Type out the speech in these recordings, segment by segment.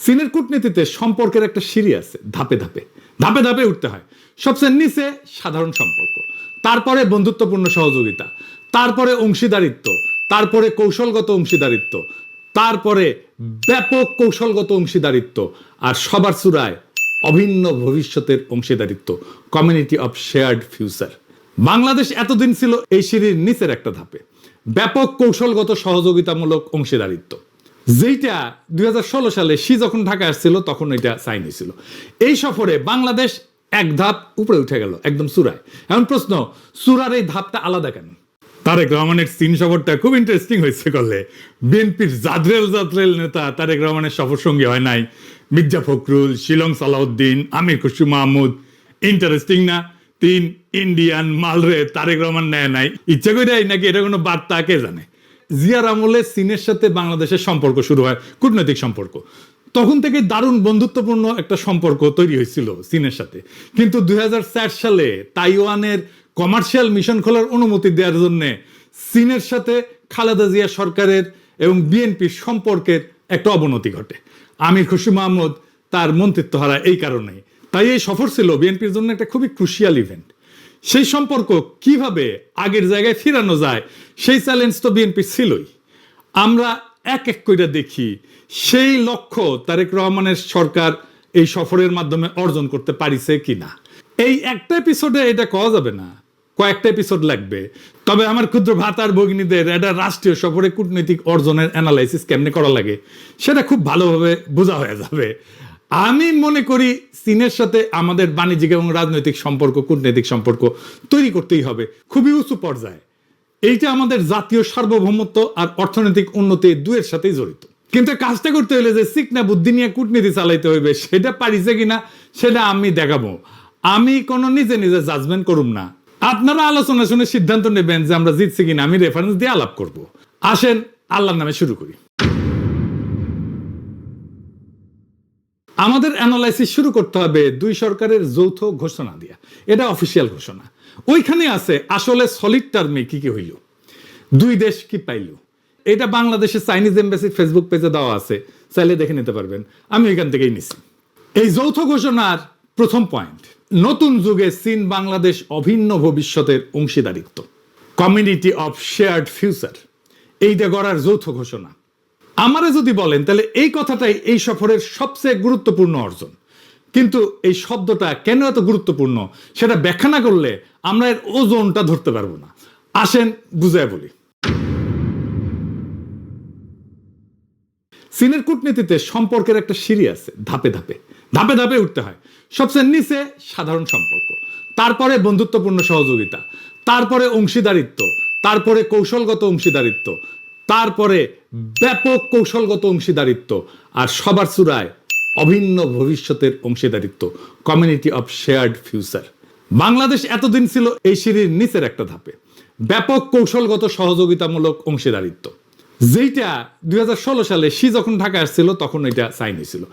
চীনের কূটনীতিতে সম্পর্কের একটা সিঁড়ি আছে, ধাপে ধাপে ধাপে ধাপে উঠতে হয়। সবচেয়ে নিচে সাধারণ সম্পর্ক, তারপরে বন্ধুত্বপূর্ণ সহযোগিতা, তারপরে অংশীদারিত্ব, তারপরে কৌশলগত অংশীদারিত্ব, তারপরে ব্যাপক কৌশলগত অংশীদারিত্ব, আর সবার চূড়ায় অভিন্ন ভবিষ্যতের অংশীদারিত্ব, community of shared future. Bangladesh এতদিন ছিল এই সিঁড়ির নিচের একটা ধাপে, ব্যাপক কৌশলগত সহযোগিতামূলক অংশীদারিত্ব, যেইটা 2016 সালে শি যখন ঢাকা আসছিল তখন এটা সাইন হয়েছিল। এই সফরে বাংলাদেশ এক ধাপ উপরে উঠে গেল, একদম চূড়ায়। এখন প্রশ্ন, চূড়ার এই ধাপটা আলাদা কেন? তারেক রহমানের চীন সফরটা খুব ইন্টারেস্টিং হয়েছে করলে। বিএনপির জাদ্রেল নেতা তারেক রহমানের সফর সঙ্গী হয় নাই মির্জা ফখরুল, শিলং সালাউদ্দিন, আমির খুশরু মাহমুদ। ইন্টারেস্টিং না? 3 ইন্ডিয়ান মালরে তারেক রহমান নেয় নাই ইচ্ছা করে, নাকি এটা কোনো বার্তা কে জানে। জিয়ার আমলে চীনের সাথে বাংলাদেশের সম্পর্ক শুরু হয়, কূটনৈতিক সম্পর্ক। তখন থেকে দারুণ বন্ধুত্বপূর্ণ একটা সম্পর্ক তৈরি হয়েছিল চীনের সাথে। কিন্তু 2004 সালে তাইওয়ানের কমার্শিয়াল মিশন খোলার অনুমতি দেওয়ার জন্য চীনের সাথে খালেদা জিয়া সরকারের এবং বিএনপির সম্পর্কের একটা অবনতি ঘটে। আমির খুশরু মাহমুদ তার মন্ত্রিত্ব হারায় এই কারণেই। তাই এই সফর ছিল বিএনপির জন্য একটা খুবই ক্রুশিয়াল ইভেন্ট। সেই সম্পর্ক কিভাবে আগের জায়গায় ফিরানো যায়, সেই চ্যালেঞ্জ তো বিএনপি ছিলই। আমরা এক এক করে দেখি সেই লক্ষ্য তারেক রহমানের সরকার এই সফরের মাধ্যমে অর্জন করতে পারিছে কিনা। এই একটা এপিসোডে এটা কওয়া যাবে না, কয়েকটা এপিসোড লাগবে। তবে আমার ক্ষুদ্র ভাতার ভগিনীদের এটা রাষ্ট্রীয় সফরে কূটনৈতিক অর্জনের অ্যানালাইসিস কেমনে করা লাগে সেটা খুব ভালোভাবে বোঝা হয়ে যাবে। আমি মনে করি চীনের সাথে আমাদের বাণিজ্যিক এবং রাজনৈতিক সম্পর্ক, কূটনৈতিক সম্পর্ক তৈরি করতেই হবে খুবই উঁচু পর্যায়ে। এইটা আমাদের জাতীয় সার্বভৌমত্ব আর অর্থনৈতিক উন্নতি দুয়ের সাথেই জড়িত। কিন্তু কাজটা করতে হলে যে চিকনা বুদ্ধি নিয়ে কূটনীতি চালাইতে হইবে, সেটা পারিছে কিনা সেটা আমি দেখাবো। আমি কোনো নিজে নিজে জাজমেন্ট করুম না, আপনারা আলোচনা শুনে সিদ্ধান্ত নেবেন যে আমরা জিতছি কিনা। আমি রেফারেন্স দিয়ে আলাপ করব। আসেন আল্লাহর নামে শুরু করি। আমাদের অ্যানালাইসিস শুরু করতে হবে দুই সরকারের যৌথ ঘোষণা দিয়া। এটা অফিসিয়াল ঘোষণা। ওইখানে আছে আসলে সলিড টার্মে কি কি হইল, দুই দেশ কি পাইল। এটা বাংলাদেশের চাইনিজ এমবাসি ফেসবুক পেজে দেওয়া আছে, চাইলে দেখে নিতে পারবেন। আমি ওইখান থেকেই নিছি। এই যৌথ ঘোষণার প্রথম পয়েন্ট, নতুন যুগে চীন বাংলাদেশ অভিন্ন ভবিষ্যতের অংশীদারিত্ব, কমিউনিটি অফ শেয়ার্ড ফিউচার, এইটা গড়ার যৌথ ঘোষণা। আমারে যদি বলেন তাহলে এই কথাটাই এই সফরের সবচেয়ে গুরুত্বপূর্ণ অর্জন। কিন্তু এই শব্দটা কেন এত গুরুত্বপূর্ণ সেটা ব্যাখ্যা না করলে আমরা এর ওজনটা ধরতে পারবো না। আসেন বুঝায় বলি। চীনের কূটনীতিতে সম্পর্কের একটা সিঁড়ি আছে, ধাপে ধাপে ধাপে ধাপে উঠতে হয়। সবচেয়ে নিচে সাধারণ সম্পর্ক, তারপরে বন্ধুত্বপূর্ণ সহযোগিতা, তারপরে অংশীদারিত্ব, তারপরে কৌশলগত অংশীদারিত্ব, তারপরে ব্যাপক কৌশলগত অংশীদারিত্ব, আর সবার চূড়ায় অভিন্ন ভবিষ্যতের অংশীদারিত্ব, community of shared future. Bangladesh এতদিন ছিল এই সিঁড়ির নিচের একটা ধাপে, ব্যাপক কৌশলগত সহযোগিতামূলক অংশীদারিত্ব, যেইটা 2016 সালে শি যখন ঢাকা আসছিল তখন এটা সাইন হয়েছিল।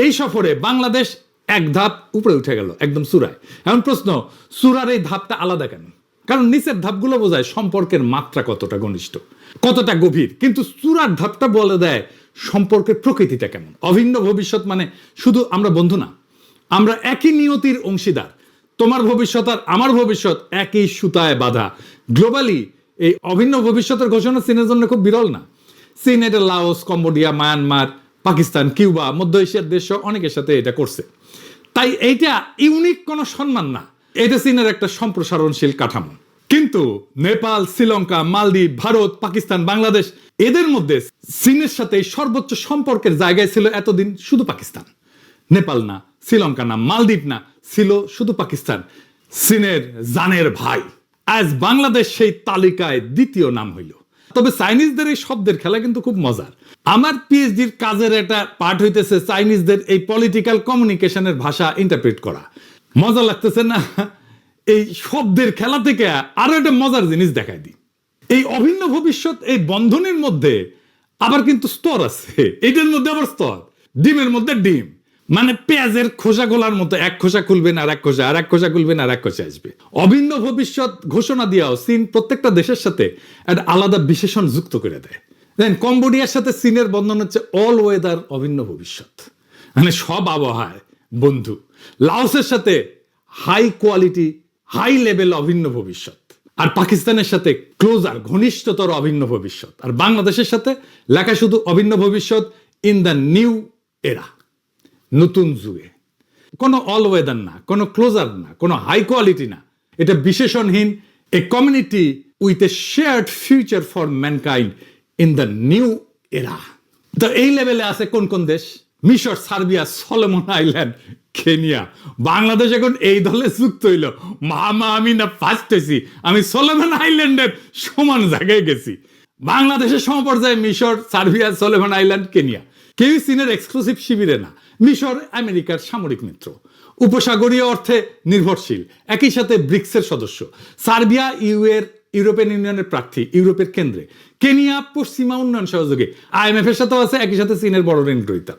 এই সফরে বাংলাদেশ এক ধাপ উপরে উঠে গেল, একদম চূড়ায়। এখন প্রশ্ন, চূড়ার এই ধাপটা আলাদা কেন? কারণ নিচের ধাপগুলো বোঝায় সম্পর্কের মাত্রা কতটা ঘনিষ্ঠ, কতটা গভীর, কিন্তু চূড়ার ধাপটা বলে দেয় সম্পর্কের প্রকৃতিটা কেমন। অভিন্ন ভবিষ্যৎ মানে শুধু আমরা বন্ধু না, আমরা একই নিয়তির অংশীদার। তোমার ভবিষ্যৎ আর আমার ভবিষ্যৎ একই সুতায় বাঁধা। গ্লোবালি এই অভিন্ন ভবিষ্যতের ঘোষণা চীনের জন্য খুব বিরল না। চীন এটা Laos, Cambodia, Myanmar, Pakistan, Cuba, মধ্য এশিয়ার দেশ অনেকের সাথে এটা করছে। তাই এইটা ইউনিক কোনো সম্মান না, এটা চীনের একটা সম্প্রসারণশীল কাঠামো। কিন্তু নেপাল, শ্রীলঙ্কা, মালদ্বীপ, ভারত, পাকিস্তান, বাংলাদেশ, এদের মধ্যে চীনের সাথে সর্বোচ্চ সম্পর্কের জায়গায় ছিল এতদিন শুধু পাকিস্তান। নেপাল না, শ্রীলঙ্কা না, মালদ্বীপ না, ছিল শুধু পাকিস্তান, চীনের জানের ভাই। আজ বাংলাদেশ সেই তালিকায় দ্বিতীয় নাম হইল। তবে চাইনিজদের এই শব্দের খেলা কিন্তু খুব মজার। আমার পিএইচডির কাজের একটা পার্ট হইতেছে চাইনিজদের এই পলিটিক্যাল কমিউনিকেশনের ভাষা ইন্টারপ্রেট করা। মজা লাগতেছে না? এই শব্দের খেলা থেকে আরো একটা মজার জিনিস দেখাই দিই। এই অভিন্ন ভবিষ্যৎ, এই বন্ধনের মধ্যে আবার কিন্তু স্তর আছে। এটার মধ্যে আবার স্তর, ডিমের মধ্যে ডিম, মানে পেঁয়াজের খোসা গোলার মতো, এক খোসা খুলবেন আর এক খোসা, আর এক খোসা খুলবেন আর এক খোসা আসবে। অভিন্ন ভবিষ্যৎ ঘোষণা দিয়াও চীন প্রত্যেকটা দেশের সাথে একটা আলাদা বিশেষণ যুক্ত করে দেয়। দেন কম্বোডিয়ার সাথে চীনের বন্ধন হচ্ছে অল ওয়েদার অভিন্ন ভবিষ্যৎ। মানে সব আবহাওয়ায় বন্ধু। লাওসের সাথে হাই কোয়ালিটি হাই লেভেল অভিন্ন ভবিষ্যৎ, আর পাকিস্তানের সাথে ক্লোজার ঘনিষ্ঠতর অভিন্ন ভবিষ্যৎ, আর বাংলাদেশের সাথে লেখা শুধু অভিন্ন ভবিষ্যৎ ইন দ্য নিউ এরা, নতুন যুগে। কোনো অল ওয়েদার না, কোনো ক্লোজার না, কোনো হাই কোয়ালিটি না, এটা বিশেষণহীন a community with a shared future for mankind in the new era. তো এই লেভেলে আছে কোন কোন দেশ? মিশর, Serbia, Solomon Island, Kenya. Bangladesh এখন এই দলে যুক্ত হইল। মামা আমি না ফার্স্ট হয়েছি, আমি সলোমন আইল্যান্ডের সমান জায়গায় গেছি। বাংলাদেশের সমপর্যায়ে মিশর, সার্বিয়া, সলোমন আইল্যান্ড, কেনিয়া। কেউই চীনের এক্সক্লুসিভ শিবিরে না। মিশর আমেরিকার সামরিক মিত্র, উপসাগরীয় অর্থে নির্ভরশীল, একই সাথে ব্রিক্সের সদস্য। সার্বিয়া ইউরোপিয়ান ইউনিয়নের প্রার্থী, ইউরোপের কেন্দ্রে। কেনিয়া পশ্চিমা উন্নয়ন সহযোগী, IMF এর সাথেও আছে, একই সাথে চীনের বড় ঋণ গ্রহীতা।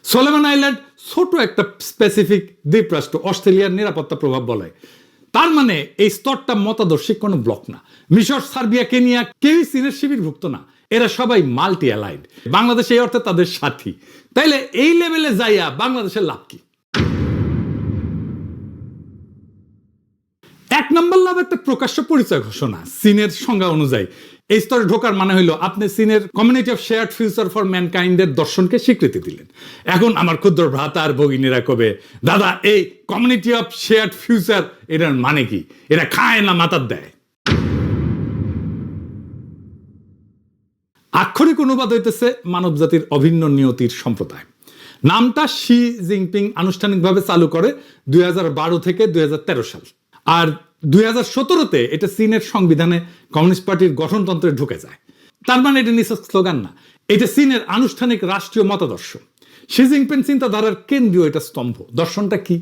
সলোমন আইল্যান্ড ছোট একটা স্পেসিফিক দ্বীপরাষ্ট্র, অস্ট্রেলিয়ার নিরাপত্তা প্রভাব বলয়। তার মানে এই স্তরটা মতাদর্শিক কোনো ব্লক না। মিশর, সার্বিয়া, কেনিয়া কেউই চীনের শিবিরভুক্ত না, এরা সবাই মাল্টি অ্যালাইড। বাংলাদেশ এই অর্থে তাদের সাথী। তাইলে এই লেভেলে যাইয়া বাংলাদেশের লাভ কি? এক নম্বর লাভ একটা প্রকাশ্য পরিচয় ঘোষণা। চীনের সংজ্ঞা অনুযায়ী এই স্তরে ঢোকার মানে হইলো আপনি চীনের community of shared future for ম্যানকাইন্ডের দর্শনকে স্বীকৃতি দিলেন। এখন আমার ক্ষুদ্র ভ্রাতা আর ভগিনীরা কবে, দাদা এই কমিউনিটি অফ শেয়ার্ড ফিউচার এটার মানে কি? এটা খায় না মাথার দেয়? আক্ষরিক অনুবাদ হইতেছে মানব জাতির অভিন্ন নিয়তির সম্প্রদায়। নামটা শি জিনপিং আনুষ্ঠানিকভাবে চালু করে 2012 থেকে 2013 সাল, আর 2017-তে এটা চীনের সংবিধানে কমিউনিস্ট পার্টির গঠনতন্ত্রে ঢুকে যায়। তার মানে এটা নিছক স্লোগান না, এটা চীনের আনুষ্ঠানিক রাষ্ট্রীয় মতাদর্শ। শি জিনপিং চিন্তাধারার কেন্দ্রীয় এটা স্তম্ভ। দর্শনটা কি?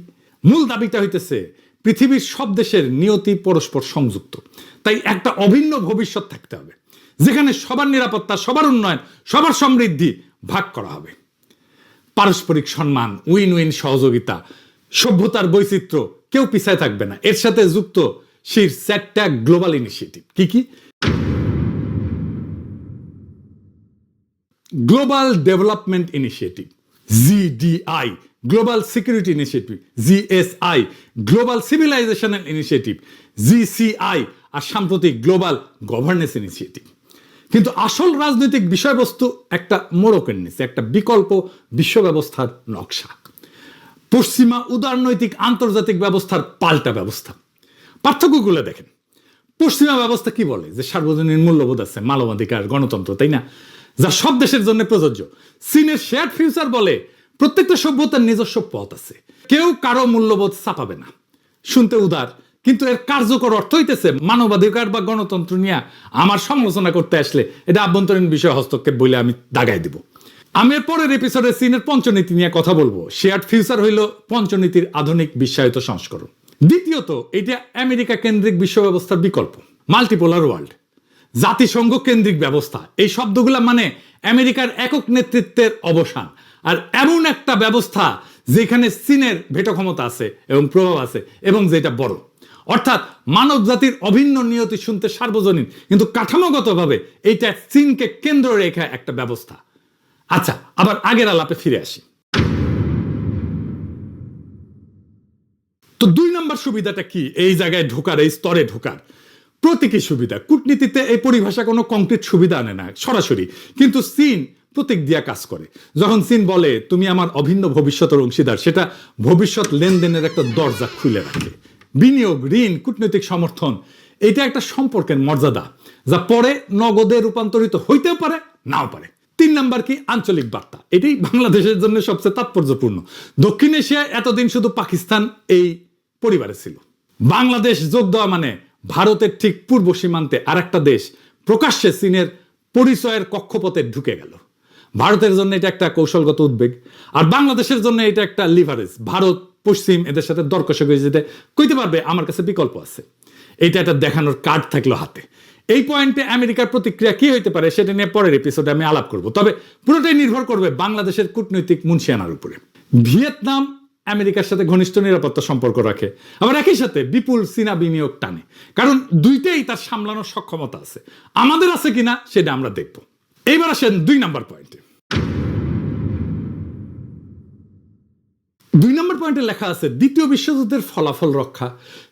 মূল দাবিটা হইতেছে পৃথিবীর সব দেশের নিয়তি পরস্পর সংযুক্ত, তাই একটা অভিন্ন ভবিষ্যৎ থাকতে হবে যেখানে সবার নিরাপত্তা, সবার উন্নয়ন, সবার সমৃদ্ধি ভাগ করা হবে। পারস্পরিক সম্মান, উইন উইন সহযোগিতা, সভ্যতার বৈচিত্র্য, কেউ পিছায় থাকবে না। এর সাথে যুক্ত শির 4টা গ্লোবাল ইনিশিয়েটিভ। কি কি? Global development initiative GDI, global security initiative GSI, global civilisational initiative GCI, আর সাম্প্রতিক গ্লোবাল গভর্নেন্স ইনিশিয়েটিভ। কিন্তু আসল রাজনৈতিক বিষয়বস্তু একটা মোড়কের নিচে, একটা বিকল্প বিশ্ব ব্যবস্থার নকশা। পশ্চিমা উদারনৈতিক আন্তর্জাতিক ব্যবস্থার পাল্টা ব্যবস্থা। পার্থক্যগুলো দেখেন। পশ্চিমা ব্যবস্থা কি বলে? যে সার্বজনীন মূল্যবোধ আছে, মানবাধিকার, গণতন্ত্র, তাই না, যা সব দেশের জন্য প্রযোজ্য। চীনের শেয়ার্ড ফিউচার বলে প্রত্যেকটা সভ্যতার নিজস্ব পথ আছে, কেউ কারো মূল্যবোধ চাপাবে না। শুনতে উদার, কিন্তু এর কার্যকর অর্থ হইতেছে মানবাধিকার বা গণতন্ত্র নিয়ে আমার সমালোচনা করতে আসলে এটা আভ্যন্তরীণ বিষয় হস্তক্ষেপ বলে আমি দাগাই দিব। আমি এর পরের এপিসোডে চীনের পঞ্চনীতি নিয়ে কথা বলবো। শেয়ার্ড ফিউচার হইল পঞ্চনীতির আধুনিক বিশ্বায়িত সংস্করণ। দ্বিতীয়ত, এটা আমেরিকা কেন্দ্রিক বিশ্ব ব্যবস্থার বিকল্প। মাল্টিপোলার ওয়ার্ল্ড, জাতিসংঘ কেন্দ্রিক ব্যবস্থা, এই শব্দগুলা মানে আমেরিকার একক নেতৃত্বের অবসান, আর এমন একটা ব্যবস্থা যেখানে চীনের ভেটো ক্ষমতা আছে এবং প্রভাব আছে, এবং যেটা বড়। অর্থাৎ মানব জাতির অভিন্ন নিয়তি শুনতে সার্বজনীন, কিন্তু কাঠামোগতভাবে এইটা চীনকে কেন্দ্র রেখে একটা ব্যবস্থা। আচ্ছা, আবার আগের আলাপে ফিরে আসি। তো 2 নম্বর সুবিধাটা কি এই জায়গায় ঢোকার, এই স্তরে ঢোকার? প্রতীকী সুবিধা। কূটনীতিতে এই পরিভাষা কোনো কংক্রিট সুবিধা আনে না সরাসরি, কিন্তু চীন প্রতীক দিয়া কাজ করে। যখন চীন বলে তুমি আমার অভিন্ন ভবিষ্যতের অংশীদার, সেটা ভবিষ্যৎ লেনদেনের একটা দরজা খুলে রাখে। বিনিয়োগ, ঋণ, কূটনৈতিক সমর্থন, এটা একটা সম্পর্কের মর্যাদা যা পরে নগদে রূপান্তরিত হইতেও পারে, নাও পারে। 3 নাম্বার কি? আঞ্চলিক বার্তা। এটাই বাংলাদেশের জন্য সবচেয়ে তাৎপর্যপূর্ণ। দক্ষিণ এশিয়ায় এতদিন শুধু পাকিস্তান এই পরিবারে ছিল। বাংলাদেশ যোগ দেওয়া মানে ভারতের ঠিক পূর্ব সীমান্তে আর একটা দেশ প্রকাশ্যে চীনের পরিচয়ের কক্ষপথে ঢুকে গেল। ভারতের জন্য এটা একটা কৌশলগত উদ্বেগ, আর বাংলাদেশের জন্য এটা একটা লিভারেজ। ভারত পশ্চিম এদের সাথে দর কষাকষি যেতে কইতে পারবে আমার কাছে বিকল্প আছে। এইটা একটা দেখানোর কার্ড থাকলো হাতে। এই পয়েন্টে আমেরিকার প্রতিক্রিয়া কি হইতে পারে সেটা নিয়ে পরের এপিসোডে আমি আলাপ করব। তবে পুরোটাই নির্ভর করবে বাংলাদেশের কূটনৈতিক মুনশিয়ানার উপরে। ভিয়েতনাম আমেরিকার সাথে ঘনিষ্ঠ নিরাপত্তা সম্পর্ক রাখে, আবার একই সাথে বিপুল চীনা বিনিয়োগ টানে, কারণ দুইটাই তার সামলানোর সক্ষমতা আছে। আমাদের আছে কিনা সেটা আমরা দেখব। এইবার আসেন 2 নাম্বার পয়েন্টে। 2 নম্বর পয়েন্টে লেখা আছে দ্বিতীয় বিশ্বযুদ্ধের ফলাফল রক্ষা,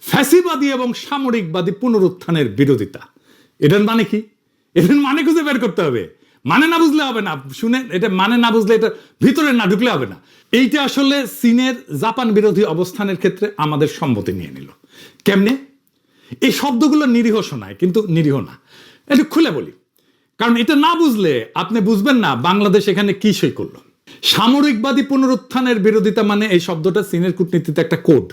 ফ্যাসিবাদী এবং সামরিকবাদী পুনরুত্থানের বিরোধিতা। এটার মানে কি? এটার মানে খুঁজে বের করতে হবে। মানে না বুঝলে হবে না, শুনে এটা মানে না বুঝলে এটা ভিতরে না ঢুকলে হবে না। এইটা আসলে চীনের জাপান বিরোধী অবস্থানের ক্ষেত্রে আমাদের সম্মতি নিয়ে নিল। কেমনে? এই শব্দগুলো নিরীহ শোনায়, কিন্তু নিরীহ না। একটু খুলে বলি, কারণ এটা না বুঝলে আপনি বুঝবেন না বাংলাদেশ এখানে কি সই করলো। সামরিকবাদী পুনরুত্থানের বিরোধিতা মানে এই শব্দটা চীনের কূটনীতিতে একটা কোড।